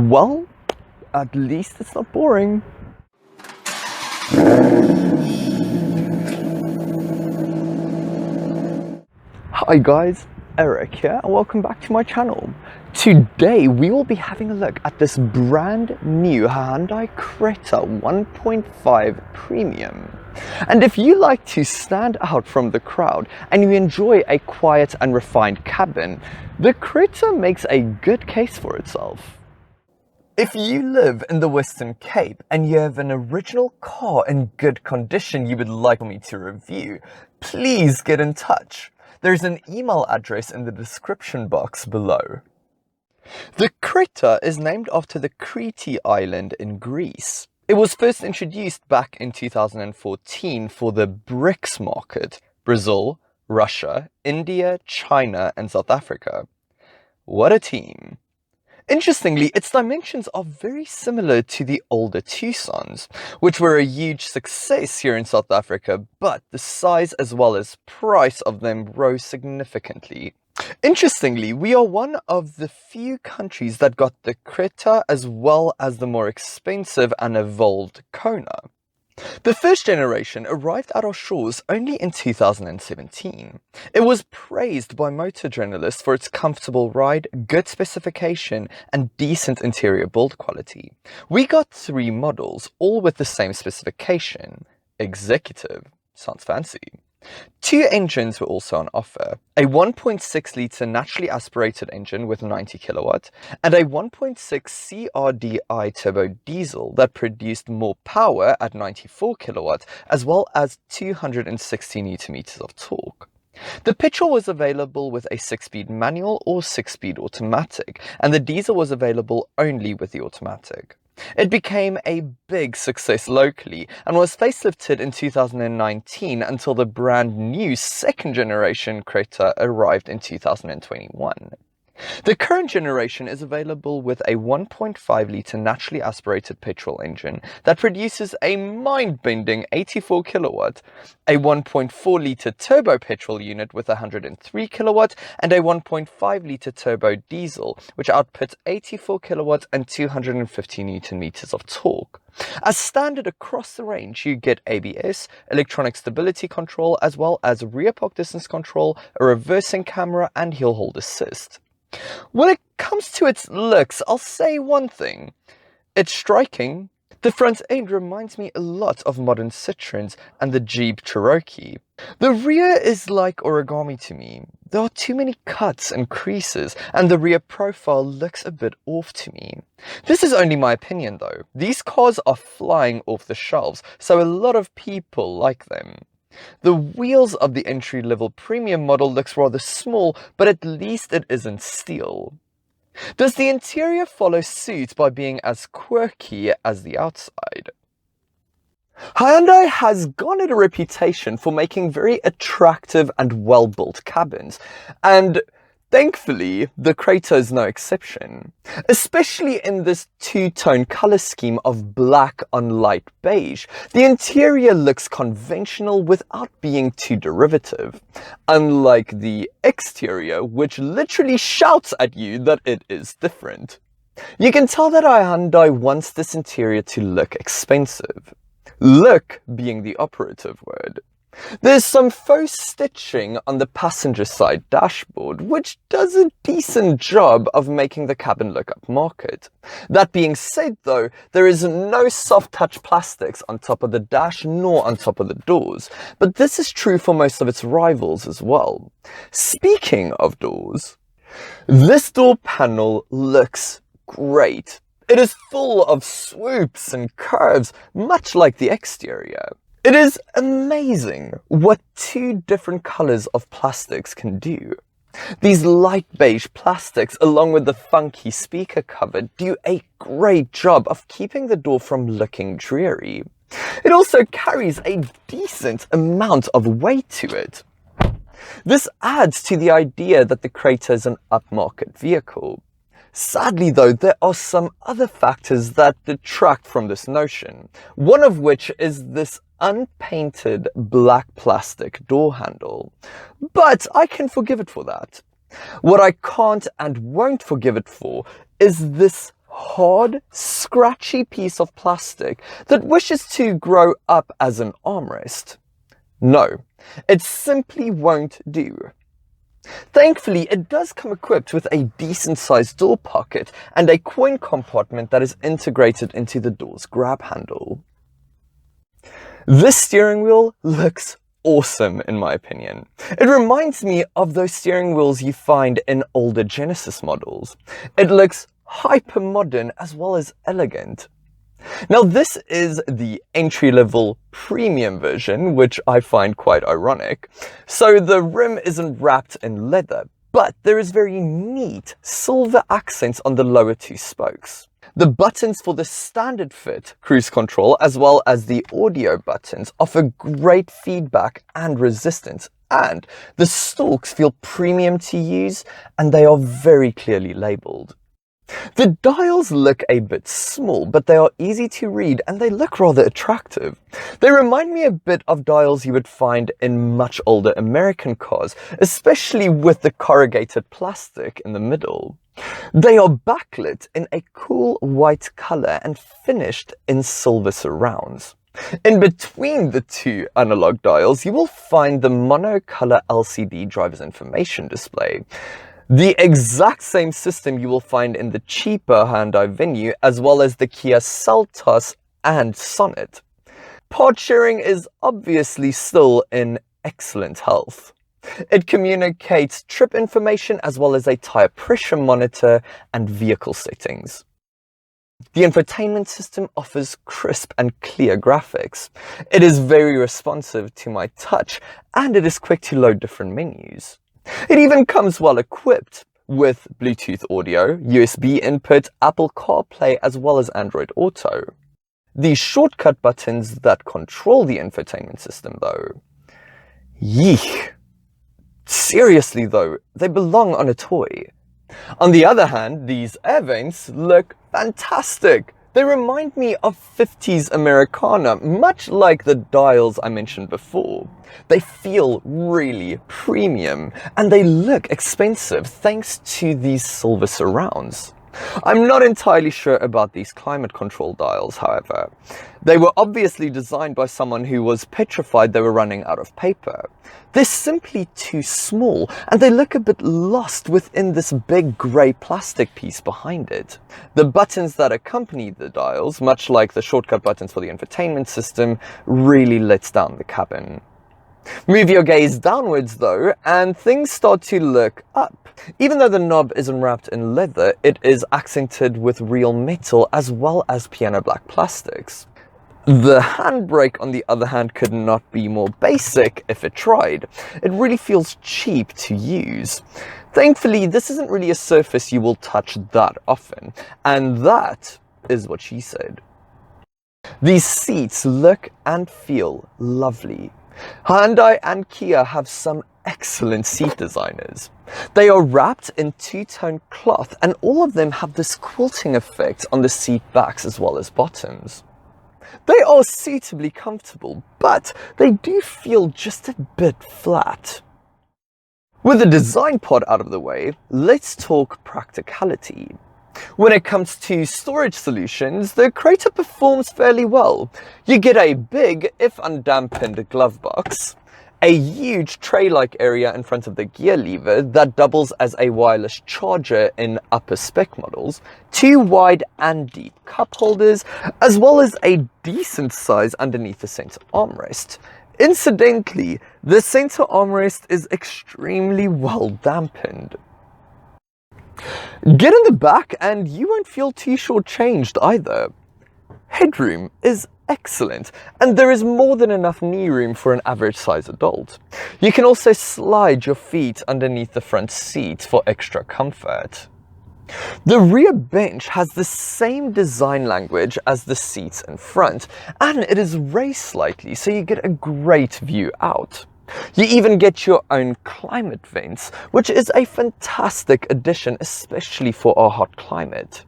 Well, at least it's not boring. Hi guys, Eric here and welcome back to my channel. Today we will be having a look at this brand new Hyundai Creta 1.5 Premium. And if you like to stand out from the crowd and you enjoy a quiet and refined cabin, the Creta makes a good case for itself. If you live in the Western Cape and you have an original car in good condition you would like me to review, please get in touch. There's an email address in the description box below. The Creta is named after the Crete island in Greece. It was first introduced back in 2014 for the BRICS market: Brazil, Russia, India, China and South Africa. What a team! Interestingly, its dimensions are very similar to the older Tucsons, which were a huge success here in South Africa, but the size as well as price of them rose significantly. Interestingly, we are one of the few countries that got the Creta as well as the more expensive and evolved Kona. The first generation arrived at our shores only in 2017. It was praised by motor journalists for its comfortable ride, good specification, and decent interior build quality. We got 3 models, all with the same specification. Executive. Sounds fancy. 2 engines were also on offer, a 1.6-litre naturally aspirated engine with 90 kilowatt and a 1.6 CRDI turbo diesel that produced more power at 94 kilowatt as well as 260 Nm of torque. The petrol was available with a 6-speed manual or 6-speed automatic, and the diesel was available only with the automatic. It became a big success locally and was facelifted in 2019 until the brand new second generation Creta arrived in 2021. The current generation is available with a 1.5-litre naturally aspirated petrol engine that produces a mind-bending 84 kilowatt, a 1.4-litre turbo petrol unit with 103 kilowatt, and a 1.5-litre turbo diesel, which outputs 84 kilowatt and 250 Newton meters of torque. As standard across the range, you get ABS, electronic stability control, as well as rear park distance control, a reversing camera, and hill hold assist. When it comes to its looks, I'll say one thing. It's striking. The front end reminds me a lot of modern Citroens and the Jeep Cherokee. The rear is like origami to me. There are too many cuts and creases, and the rear profile looks a bit off to me. This is only my opinion though. These cars are flying off the shelves, so a lot of people like them. The wheels of the entry-level premium model looks rather small, but at least it isn't steel. Does the interior follow suit by being as quirky as the outside? Hyundai has garnered a reputation for making very attractive and well-built cabins, and thankfully, the Creta is no exception, especially in this two-tone color scheme of black on light beige. The interior looks conventional without being too derivative, unlike the exterior, which literally shouts at you that it is different. You can tell that Hyundai wants this interior to look expensive. Look being the operative word. There's some faux stitching on the passenger side dashboard, which does a decent job of making the cabin look upmarket. That being said though, there is no soft touch plastics on top of the dash nor on top of the doors, but this is true for most of its rivals as well. Speaking of doors, this door panel looks great. It is full of swoops and curves, much like the exterior. It is amazing what 2 different colors of plastics can do. These light beige plastics, along with the funky speaker cover, do a great job of keeping the door from looking dreary. It also carries a decent amount of weight to it. This adds to the idea that the Creta is an upmarket vehicle. Sadly though, there are some other factors that detract from this notion, one of which is this unpainted black plastic door handle. But I can forgive it for that. What I can't and won't forgive it for is this hard, scratchy piece of plastic that wishes to grow up as an armrest. No, it simply won't do. Thankfully, it does come equipped with a decent sized door pocket and a coin compartment that is integrated into the door's grab handle. This steering wheel looks awesome in my opinion. It reminds me of those steering wheels you find in older Genesis models. It looks hyper modern as well as elegant. Now this is the entry-level premium version, which I find quite ironic. So the rim isn't wrapped in leather, but there is very neat silver accents on the lower two spokes. The buttons for the standard fit cruise control as well as the audio buttons offer great feedback and resistance, and the stalks feel premium to use and they are very clearly labelled. The dials look a bit small, but they are easy to read and they look rather attractive. They remind me a bit of dials you would find in much older American cars, especially with the corrugated plastic in the middle. They are backlit in a cool white color and finished in silver surrounds. In between the two analog dials, you will find the monocolor LCD driver's information display. The exact same system you will find in the cheaper Hyundai Venue as well as the Kia Seltos and Sonnet. Part sharing is obviously still in excellent health. It communicates trip information as well as a tire pressure monitor and vehicle settings. The infotainment system offers crisp and clear graphics. It is very responsive to my touch and it is quick to load different menus. It even comes well equipped with Bluetooth audio, USB input, Apple CarPlay as well as Android Auto. The shortcut buttons that control the infotainment system though, yeesh. Seriously though, they belong on a toy. On the other hand, these air vents look fantastic. They remind me of 50s Americana, much like the dials I mentioned before. They feel really premium and they look expensive thanks to these silver surrounds. I'm not entirely sure about these climate control dials, however. They were obviously designed by someone who was petrified they were running out of paper. They're simply too small and they look a bit lost within this big grey plastic piece behind it. The buttons that accompany the dials, much like the shortcut buttons for the infotainment system, really lets down the cabin. Move your gaze downwards though, and things start to look up. Even though the knob isn't wrapped in leather, it is accented with real metal as well as piano black plastics. The handbrake, on the other hand, could not be more basic if it tried. It really feels cheap to use. Thankfully, this isn't really a surface you will touch that often, and that is what she said. These seats look and feel lovely. Hyundai and Kia have some excellent seat designers. They are wrapped in two-tone cloth and all of them have this quilting effect on the seat backs as well as bottoms. They are suitably comfortable, but they do feel just a bit flat. With the design part out of the way, let's talk practicality. When it comes to storage solutions, the Creta performs fairly well. You get a big, if undampened, glove box, a huge tray-like area in front of the gear lever that doubles as a wireless charger in upper spec models, two wide and deep cup holders, as well as a decent size underneath the center armrest. Incidentally, the center armrest is extremely well dampened. Get in the back and you won't feel too shortchanged either. Headroom is excellent and there is more than enough knee room for an average size adult. You can also slide your feet underneath the front seat for extra comfort. The rear bench has the same design language as the seats in front and it is raised slightly so you get a great view out. You even get your own climate vents, which is a fantastic addition, especially for our hot climate.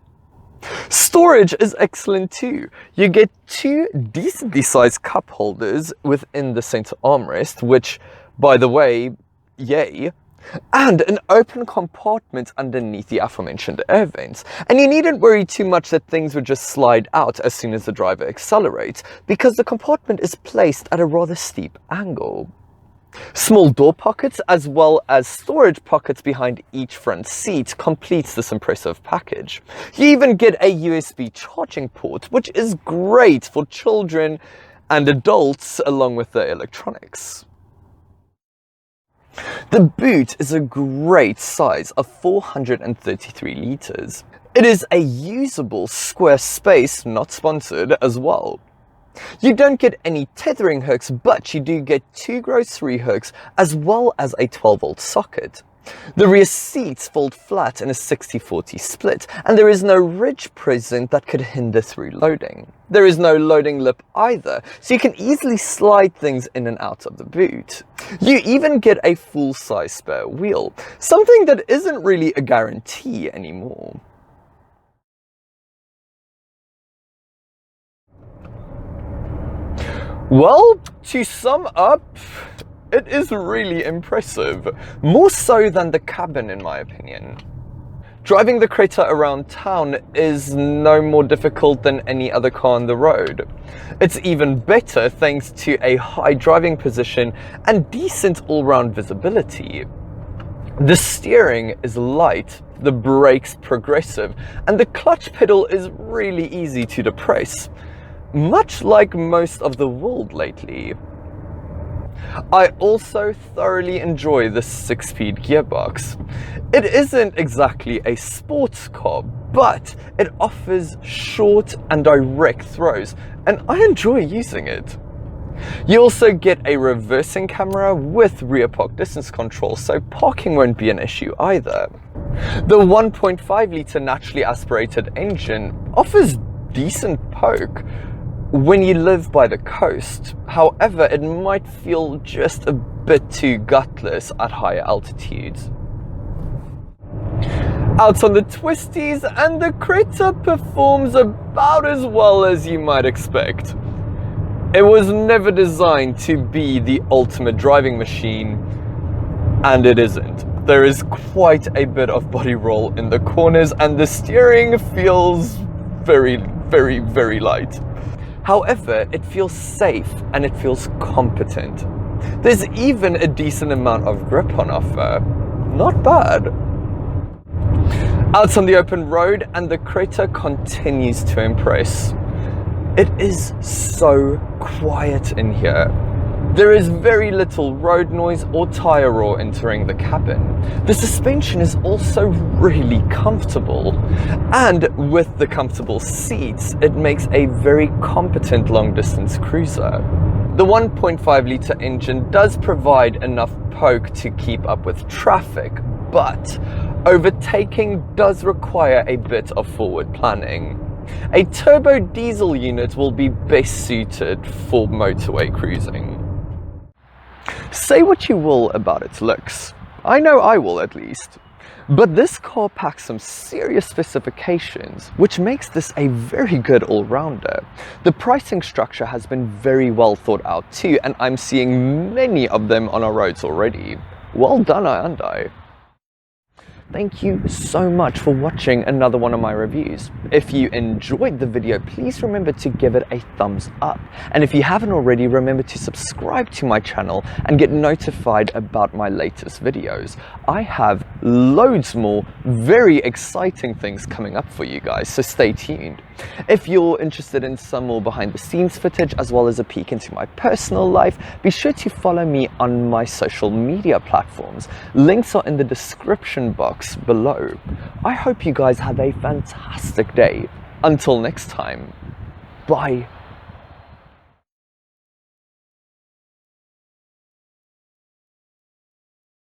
Storage is excellent too. You get two decently sized cup holders within the center armrest, which, by the way, yay. and an open compartment underneath the aforementioned air vents. And you needn't worry too much that things would just slide out as soon as the driver accelerates, because the compartment is placed at a rather steep angle. Small door pockets as well as storage pockets behind each front seat completes this impressive package. You even get a USB charging port, which is great for children and adults along with the electronics. The boot is a great size of 433 litres. It is a usable square space, not sponsored, as well. You don't get any tethering hooks, but you do get 2 grocery hooks as well as a 12-volt socket. The rear seats fold flat in a 60-40 split, and there is no ridge present that could hinder through loading. There is no loading lip either, so you can easily slide things in and out of the boot. You even get a full-size spare wheel, something that isn't really a guarantee anymore. Well, to sum up, it is really impressive, more so than the cabin in my opinion. Driving the Creta around town is no more difficult than any other car on the road. It's even better thanks to a high driving position and decent all-round visibility. The steering is light, the brakes progressive, and the clutch pedal is really easy to depress, much like most of the world lately. I also thoroughly enjoy the 6-speed gearbox. It isn't exactly a sports car, but it offers short and direct throws, and I enjoy using it. You also get a reversing camera with rear park distance control, so parking won't be an issue either. The 1.5 litre naturally aspirated engine offers decent poke when you live by the coast. However, it might feel just a bit too gutless at higher altitudes. Out on the twisties, and the Creta performs about as well as you might expect. It was never designed to be the ultimate driving machine, and it isn't. There is quite a bit of body roll in the corners, and the steering feels very, very, very light. However, it feels safe and it feels competent. There's even a decent amount of grip on offer. Not bad. Out on the open road, and the Creta continues to impress. It is so quiet in here. There is very little road noise or tire roar entering the cabin. The suspension is also really comfortable, and with the comfortable seats, it makes a very competent long-distance cruiser. The 1.5 litre engine does provide enough poke to keep up with traffic, but overtaking does require a bit of forward planning. A turbo diesel unit will be best suited for motorway cruising. Say what you will about its looks. I know I will, at least. But this car packs some serious specifications, which makes this a very good all-rounder. The pricing structure has been very well thought out too, and I'm seeing many of them on our roads already. Well done, Hyundai. Thank you so much for watching another one of my reviews. If you enjoyed the video, please remember to give it a thumbs up. And if you haven't already, remember to subscribe to my channel and get notified about my latest videos. I have loads more very exciting things coming up for you guys, so stay tuned. If you're interested in some more behind the scenes footage as well as a peek into my personal life, be sure to follow me on my social media platforms. Links are in the description box below. I hope you guys have a fantastic day. Until next time, bye.